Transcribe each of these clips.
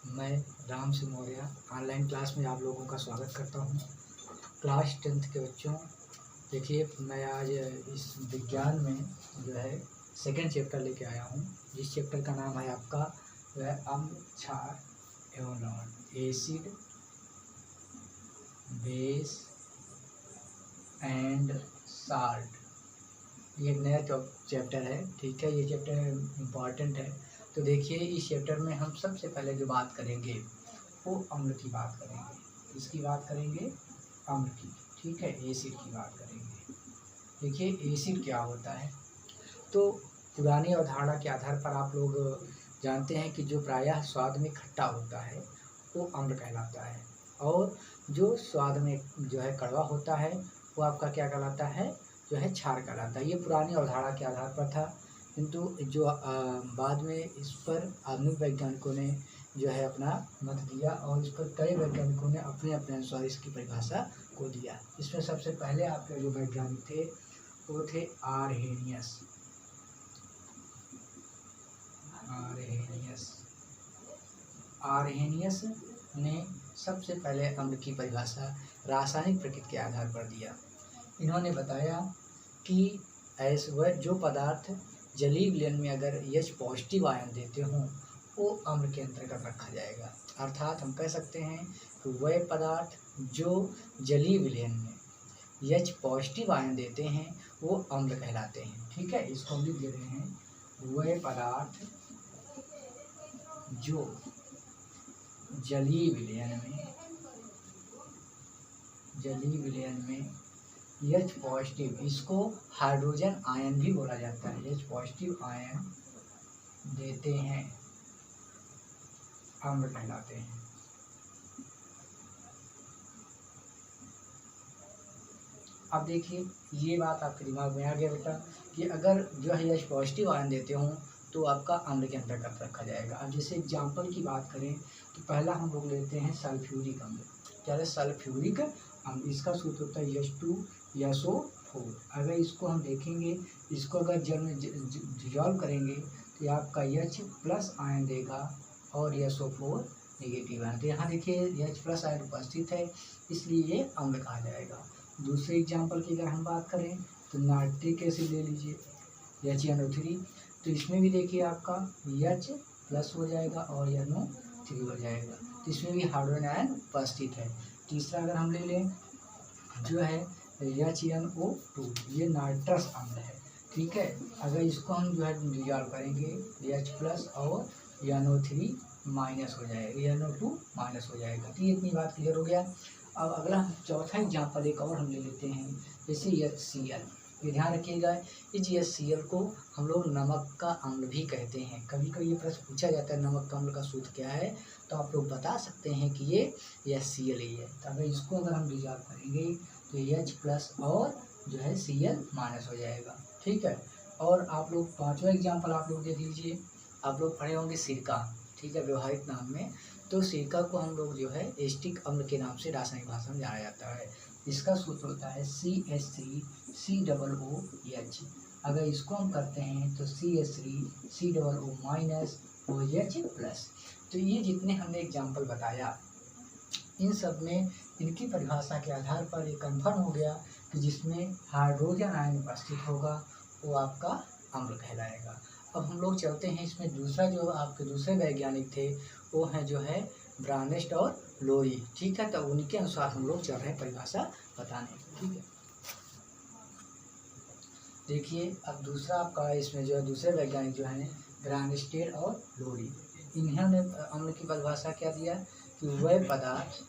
मैं Ram Singh Maurya online class में आप लोगों का स्वागत करता हूं। क्लास 10th के बच्चों, देखिए मैं आज इस विज्ञान में जो है सेकंड चैप्टर लेके आया हूं, जिस चैप्टर का नाम है आपका वह अम्ल, क्षार एवं लवण, एसिड, बेस एंड साल्ट। ये एक नया चैप्टर है, ठीक है। ये चैप्टर इम्पॉर्टेंट है। तो देखिए इस चैप्टर में हम सबसे पहले जो बात करेंगे वो अम्ल की बात करेंगे। किसकी बात करेंगे? अम्ल की, ठीक है। एसिड की बात करेंगे। देखिए एसिड क्या होता है, तो पुरानी अवधारणा के आधार पर आप लोग जानते हैं कि जो प्रायः स्वाद में खट्टा होता है वो अम्ल कहलाता है, और जो स्वाद में जो है कड़वा होता है वो आपका क्या कहलाता है? जो है क्षार कहलाता है। ये पुरानी अवधारणा के आधार पर था, किंतु जो बाद में इस पर आधुनिक वैज्ञानिकों ने जो है अपना मत दिया, और इस पर कई वैज्ञानिकों ने अपने अपने अनुसार इसकी परिभाषा को दिया। इसमें सबसे पहले आपके जो वैज्ञानिक थे वो थे आरहेनियस। आरहेनियस ने सबसे पहले अम्ल की परिभाषा रासायनिक प्रकृति के आधार पर दिया। इन्होंने बताया कि ऐसे वह जो पदार्थ जलीय विलयन में अगर H पॉजिटिव आयन देते हों वो अम्ल के अंतर्गत रखा जाएगा। अर्थात हम कह सकते हैं कि वह पदार्थ जो जलीय विलयन में H पॉजिटिव आयन देते हैं वो अम्ल कहलाते हैं, ठीक है। इसको हम लिख दे रहे हैं, वह पदार्थ जो जलीय विलयन में H पॉजिटिव, इसको हाइड्रोजन आयन भी बोला जाता है, H पॉजिटिव आयन देते हैं अम्ल कहलाते हैं। अब देखिए ये बात आपके दिमाग में आ गया बेटा कि अगर जो है H पॉजिटिव आयन देते हों तो आपका अम्ल के अंतर्गत रखा जाएगा। अब जैसे एग्जाम्पल की बात करें तो पहला हम लोग लेते हैं सल्फ्यूरिक अम्ल। क्या है? सल्फ्यूरिक अम्ल। इसका सूत्र होता है H2SO4। अगर इसको हम देखेंगे, इसको अगर जल में डिजॉल्व करेंगे तो आपका H प्लस आयन देगा और SO4 नेगेटिव आयन। तो यहाँ देखिए H प्लस आयन उपस्थित है, इसलिए ये अम्ल कहा जाएगा। दूसरे एग्जाम्पल की अगर हम बात करें तो नाइट्रिक एसिड ले लीजिए, HNO3। तो इसमें भी देखिए आपका H प्लस हो जाएगा और NO3 हो जाएगा, तो इसमें भी हाइड्रोजन आयन उपस्थित है। तीसरा अगर हम ले लें जो है HNO2, ये नाइट्रस अम्ल है, ठीक है। अगर इसको हम जो है डिजॉल्व करेंगे H प्लस और NO3 माइनस हो जाएगा, NO2 माइनस हो जाएगा। तो ये इतनी बात क्लियर हो गया। अब अगला चौथा एग्जाम्पल एक और हम ले लेते हैं, जैसे HCl। ये ध्यान रखिएगा, इस HCl को हम लोग नमक का अम्ल भी कहते हैं। कभी कभी ये प्रश्न पूछा जाता है नमक का अम्ल का सूत्र क्या है, तो आप लोग बता सकते हैं कि ये HCl ही है। तो अगर इसको अगर हम डिजॉल्व करेंगे तो H प्लस और जो है Cl माइनस हो जाएगा, ठीक है। और आप लोग पाँचवा एग्जाम्पल आप लोग देख लीजिए, आप लोग पढ़े होंगे सिरका, ठीक है, व्यवहारिक नाम में। तो सिरका को हम लोग जो है एस्टिक अम्ल के नाम से रासायनिक भाषा में जाना जाता है। इसका सूत्र होता है CH3COOH। अगर इसको हम करते हैं तो CH3COO माइनस OH प्लस। तो ये जितने हमने एग्जाम्पल बताया इन सब में इनकी परिभाषा के आधार पर ये कन्फर्म हो गया कि जिसमें हाइड्रोजन आयन उपस्थित होगा वो आपका अम्ल कहलाएगा। अब हम लोग चलते हैं इसमें दूसरा, जो आपके दूसरे वैज्ञानिक थे वो हैं जो है ब्रानेस्ट और लोरी, ठीक है। तो उनके अनुसार हम लोग चल रहे हैं परिभाषा बताने, ठीक है। देखिए अब दूसरा आपका इसमें जो है दूसरे वैज्ञानिक जो हैं ब्रानेस्टेड और लोरी, इन्होंने अम्ल की परिभाषा क्या दिया कि वह पदार्थ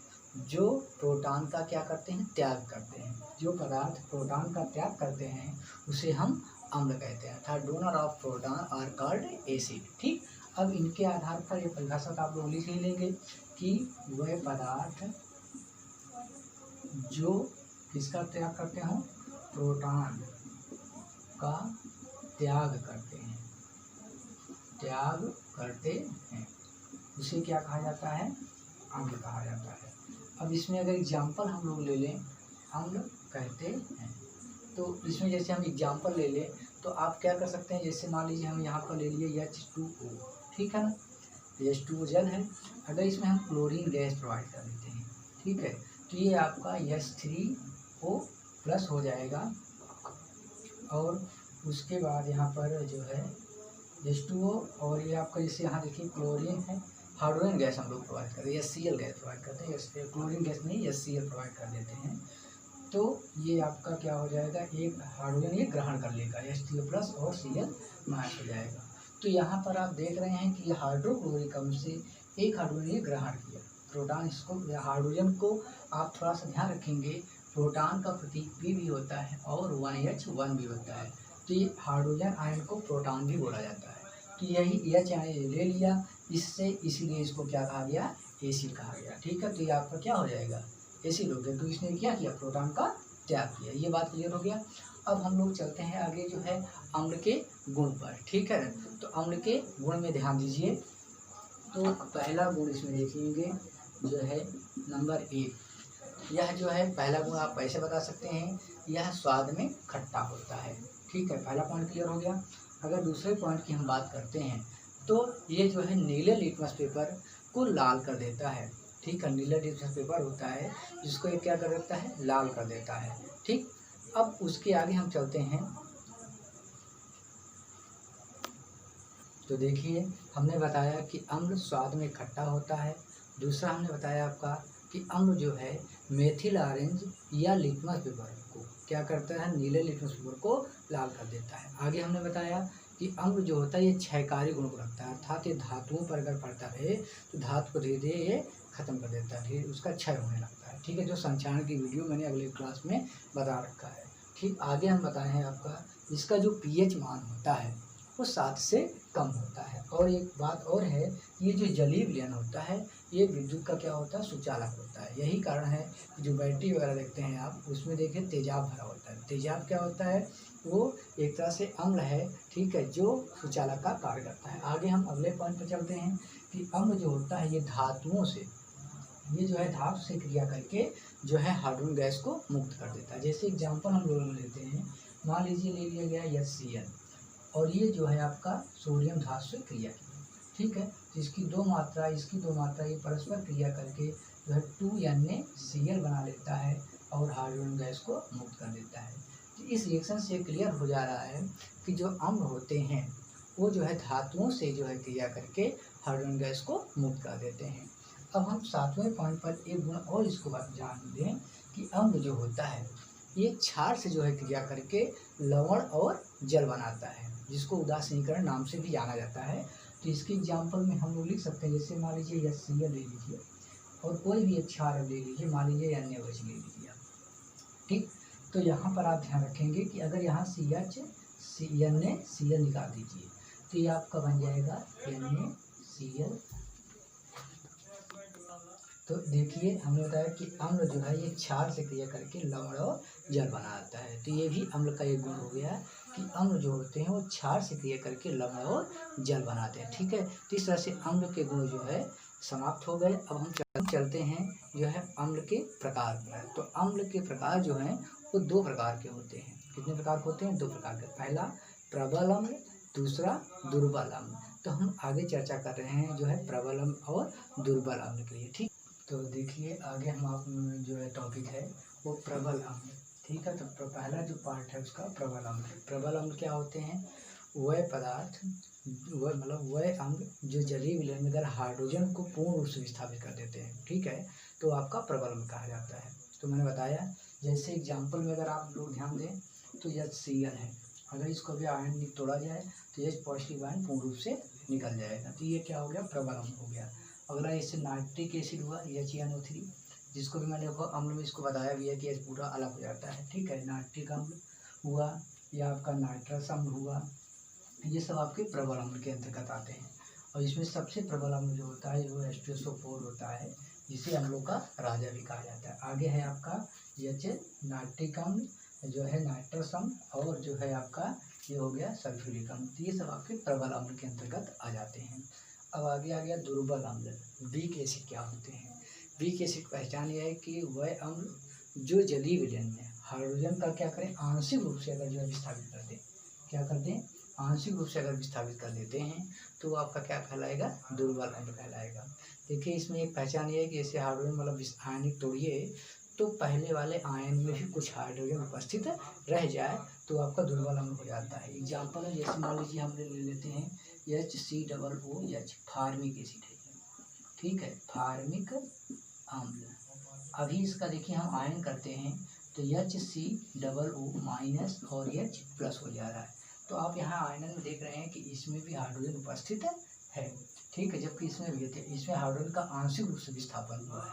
जो प्रोटॉन का क्या करते हैं? त्याग करते हैं। जो पदार्थ प्रोटॉन का त्याग करते हैं उसे हम अम्ल कहते हैं, अर्थात donor of proton are called acid, ठीक। अब इनके आधार पर ये परिभाषा आप लोग लिख ही लेंगे कि वह पदार्थ जो किसका त्याग करते हो? प्रोटॉन का त्याग करते हैं, उसे क्या कहा जाता है? अम्ल कहा जाता है। अब इसमें अगर एग्जाम्पल हम लोग ले लें, अम्ल कहते हैं, तो इसमें जैसे हम एग्जाम्पल ले लें तो आप क्या कर सकते हैं, जैसे मान लीजिए हम यहाँ पर ले लिए H2O, ठीक है ना। H2O जल है। अगर इसमें हम क्लोरीन गैस प्रोवाइड कर देते हैं, ठीक है, तो ये आपका H3O+ हो जाएगा। और उसके बाद यहाँ पर जो है H2O, और ये आपका जैसे यहाँ देखिए क्लोरीन है, हाइड्रोजन गैस हम लोग प्रोवाइड करते हैं, HCl गैस प्रोवाइड करते हैं, क्लोरीन गैस नहीं HCl प्रोवाइड कर देते हैं। तो ये आपका क्या हो जाएगा, एक हाइड्रोजन ये ग्रहण कर लेगा, H3O+ और Cl- हो जाएगा। तो यहाँ पर आप देख रहे हैं कि हाइड्रोक्लोरिक अम्ल से एक हाइड्रोजन ये ग्रहण किया, प्रोटॉन इसको, हाइड्रोजन को आप थोड़ा सा ध्यान रखेंगे, प्रोटॉन का प्रतीक P भी होता है और 1H1 भी होता है। तो ये हाइड्रोजन आयन को प्रोटॉन भी बोला जाता है। तो यही H आयन ले लिया इससे, इसीलिए इसको क्या कहा गया, एसिड कहा गया। ठीक है, तो ये आपका क्या हो जाएगा, एसिड हो गया। तो इसने क्या किया, प्रोटॉन का त्याग किया। ये बात क्लियर हो गया। अब हम लोग चलते हैं आगे जो है अम्ल के गुण पर। ठीक है, तो अम्ल के गुण में ध्यान दीजिए। तो पहला गुण इसमें देखेंगे जो है नंबर 1, यह जो है पहला गुण आप ऐसे बता सकते हैं, यह स्वाद में खट्टा होता है। ठीक है, पहला पॉइंट क्लियर हो गया। अगर दूसरे पॉइंट की हम बात करते हैं तो ये जो है नीले लिटमस पेपर को लाल कर देता है। ठीक है, नीला लिटमस पेपर होता है जिसको ये क्या कर देता है, लाल कर देता है। ठीक, अब उसके आगे हम चलते हैं। तो देखिए, हमने बताया कि अम्ल स्वाद में खट्टा होता है। दूसरा हमने बताया आपका कि अम्ल जो है मेथिल ऑरेंज या लिटमस पेपर को क्या करता है, नीले लिटमस पेपर को लाल कर देता है। आगे हमने बताया कि अम्ल जो होता है ये क्षयकारी गुण को रखता है, अर्थात ये धातुओं पर अगर पड़ता रहे तो धातु को धीरे धीरे ये खत्म कर देता है, उसका क्षय होने लगता है। ठीक है, जो संक्षारण की वीडियो मैंने अगले क्लास में बता रखा है। ठीक, आगे हम बताए हैं आपका इसका जो pH मान होता है वो 7 से कम होता है। और एक बात और है, ये जो जलीय विलयन होता है ये विद्युत का क्या होता है, सुचालक होता है। यही कारण है कि जो बैटरी वगैरह देखते हैं आप, उसमें देखिए तेजाब भरा होता है। तेजाब क्या होता है, वो एक तरह से अम्ल है, ठीक है, जो सुचालक का कार्य करता है। आगे हम अगले पॉइंट पर चलते हैं कि अम्ल जो होता है ये धातुओं से, ये जो है धातु से क्रिया करके जो है हाइड्रोजन गैस को मुक्त कर देता है। जैसे एग्जाम्पल हम लोग लेते हैं, मान लीजिए ले लिया गया HCl, और ये जो है आपका सोडियम धातु से क्रिया की। ठीक है, तो इसकी दो मात्रा ये परस्पर क्रिया करके जो है 2NaCl बना लेता है और हाइड्रोजन गैस को मुक्त कर देता है। तो इस रिएक्शन से क्लियर हो जा रहा है कि जो अम्ल होते हैं वो जो है धातुओं से जो है क्रिया करके हाइड्रोजन गैस को मुक्त कर देते हैं। अब हम 7वें पॉइंट पर एक गुण और इसको बात जान लें कि अम्ल जो होता है ये क्षार से जो है क्रिया करके लवण और जल बनाता है, जिसको उदासीनीकरण नाम से भी जाना जाता है। तो इसके एग्जाम्पल में हम लोग लिख सकते हैं, जैसे मान लीजिए HCl ले लीजिए और कोई भी एक क्षार ले लीजिए, मान लीजिए NaOH ले लीजिए। ठीक, तो यहाँ पर आप ध्यान रखेंगे कि अगर यहाँ NaCl निकाल दीजिए तो ये आपका बन जाएगा NaCl। तो देखिए, हमने बताया कि अम्ल जो है ये क्षार से क्रिया करके लवण और जल बनाता है। तो ये भी अम्ल का एक गुण हो गया कि अम्ल जो होते हैं वो क्षार से क्रिया करके लवण और जल बनाते हैं। ठीक है, तो इस तरह से अम्ल के गुण जो है समाप्त हो गए। अब हम चलते हैं जो है अम्ल के प्रकार पर। तो अम्ल के प्रकार जो हैं वो 2 प्रकार के होते हैं। कितने प्रकार के होते हैं, 2 प्रकार के। पहला प्रबल अम्ल, दूसरा दुर्बल अम्ल। तो हम आगे चर्चा कर रहे हैं जो है प्रबल अम्ल और दुर्बल अम्ल के लिए। ठीक, तो देखिए आगे हम आप जो है टॉपिक है वो प्रबल अम्ल। ठीक है, तो पहला जो पार्ट है उसका प्रबल अम्ल। प्रबल अम्ल क्या होते हैं, वह पदार्थ, वह मतलब वह अम्ल जो जलीय विलयन में अगर हाइड्रोजन को पूर्ण रूप से विस्थापित कर देते हैं, ठीक है, तो आपका प्रबल अम्ल कहा जाता है। तो मैंने बताया, जैसे एग्जाम्पल में अगर आप लोग ध्यान दें तो HCl है, अगर इसको भी आयन तोड़ा जाए तो H पॉजिटिव आयन पूर्ण रूप से निकल जाएगा। तो ये क्या हो गया, प्रबल अम्ल हो गया। अगला इससे नाइट्रिक एसिड हुआ HNO3, जिसको भी मैंने अम्ल में इसको बताया भी है कि H पूरा अलग हो जाता है। ठीक है, नाइट्रिक अम्ल हुआ या आपका नाइट्रस अम्ल हुआ, ये सब आपके प्रबल अम्ल के अंतर्गत आते हैं। और इसमें सबसे प्रबल अम्ल जो होता है वो H2SO4 होता है, जिसे अम्लों का राजा भी कहा जाता है। आगे है आपका H नाइट्रिक अम्ल, जो है नाइट्रस अम्ल, और जो है आपका ये हो गया सल्फ्यूरिक अम्ल। तो ये सब आपके प्रबल अम्ल के अंतर्गत आ जाते हैं। अब आगे आ गया दुर्बल अम्ल। वीक एसिड क्या होते हैं, वीक एसिड पहचान यह है कि वह अम्ल जो जलीय विलयन में हाइड्रोजन का क्या करें, आंशिक रूप से अगर जो है विस्थापित कर दें, क्या कर दें, आंशिक रूप से अगर विस्थापित कर देते हैं तो वो आपका क्या कहलाएगा, दुर्बल अम्ल कहलाएगा। देखिए इसमें एक पहचान ये है कि जैसे हाइड्रोजन मतलब आयनिक तोड़िए तो पहले वाले आयन में भी कुछ हाइड्रोजन उपस्थित रह जाए तो आपका दुर्बल अम्ल हो जाता है। एग्जाम्पल है जैसे मान लीजिए हम ले लेते हैं HCOOH फार्मिक एसिड है, ठीक है, फार्मिक अम्ल। अभी इसका देखिए हम आयन करते हैं तो HCOO माइनस और H प्लस हो जा रहा है। तो आप यहाँ आयनन में देख रहे हैं कि इसमें भी हाइड्रोजन उपस्थित है, ठीक है, जबकि इसमें भी है, इसमें हाइड्रोजन का आंशिक रूप से विस्थापन हुआ है,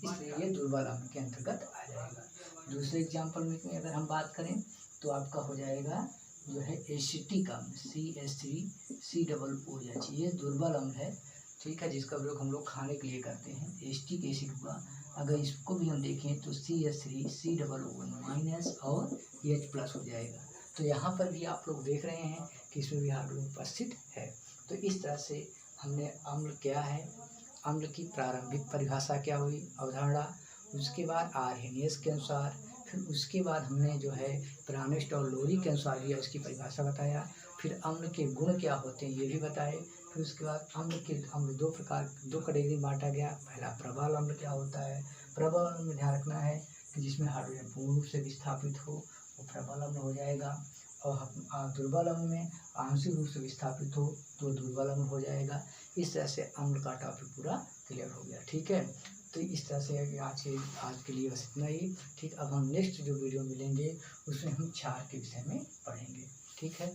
इसलिए ये दुर्बल अम्ल के अंतर्गत आ जाएगा। दूसरे एग्जाम्पल में अगर हम बात करें तो आपका हो जाएगा जो है एसिटिक अम्ल CH3COOH, ये दुर्बल अम्ल है, ठीक है, जिसका प्रयोग हम लोग खाने के लिए करते हैं। एसिटिक एसिड हुआ, अगर इसको भी हम देखें तो CH3COOH माइनस और H प्लस हो जाएगा। तो यहाँ पर भी आप लोग देख रहे हैं कि इसमें भी हाइड्रोजन उपस्थित है। तो इस तरह से हमने अम्ल क्या है, अम्ल की प्रारंभिक परिभाषा क्या हुई, अवधारणा, उसके बाद आर्हेनियस के अनुसार, फिर उसके बाद हमने जो है प्राणिस्ट और लोरी के अनुसार भी इसकी परिभाषा बताया, फिर अम्ल के गुण क्या होते हैं ये भी बताए, फिर उसके बाद अम्ल दो कैटेगरी बांटा गया। पहला प्रबल अम्ल क्या होता है, प्रबल अम्ल में ध्यान रखना है कि जिसमें हाइड्रोजन पूर्ण रूप से विस्थापित हो वो प्रबल अम्ल हो जाएगा, और दुर्बल अम्ल में आंशिक रूप से विस्थापित हो तो दुर्बल अम्ल हो जाएगा। इस तरह से अम्ल का टॉपिक पूरा क्लियर हो गया, ठीक है। तो इस तरह से आज के लिए बस इतना ही, ठीक। अब हम नेक्स्ट जो वीडियो मिलेंगे उसमें हम क्षार के विषय में पढ़ेंगे, ठीक है।